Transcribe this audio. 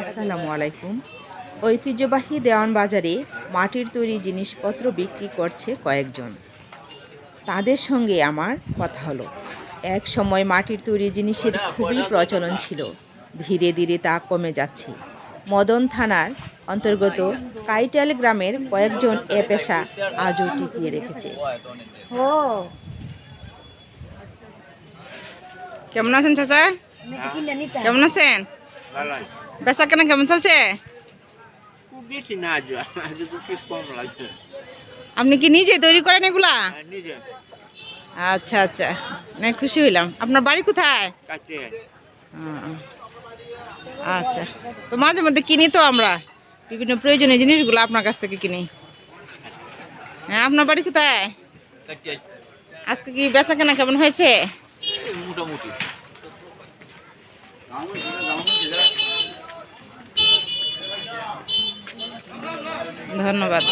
আসসালামু আলাইকুম। ঐতিহ্যবাহী দেওয়ান বাজারে মাটির তৈরি জিনিসপত্র বিক্রি করছে কয়েকজন। তাদের সঙ্গে আমার কথা হলো। এক সময় মাটির তৈরি জিনিসের খুবই প্রচলন ছিল, ধীরে ধীরে তা কমে যাচ্ছে। মদন থানার অন্তর্গত কাইটাল গ্রামের কয়েকজন এ পেশা আজও টিকিয়ে রেখেছে। কেমন আছেন চাচা? কেমন আছেন? বেচা কেনা কেমন চলছে? আপনি কি নিজে তৈরি করেন এগুলা? আচ্ছা আচ্ছা, না খুশি হইলাম। আপনার বাড়ি কোথায়? আচ্ছা, তো মাঝে মধ্যে কিনি তো আমরা বিভিন্ন প্রয়োজনীয় জিনিসগুলো আপনার কাছ থেকে কিনি। হ্যাঁ, আপনার বাড়ি কোথায়? আজকে কি বেচা কেনা কেমন হয়েছে? মোটামুটি। ধন্যবাদ।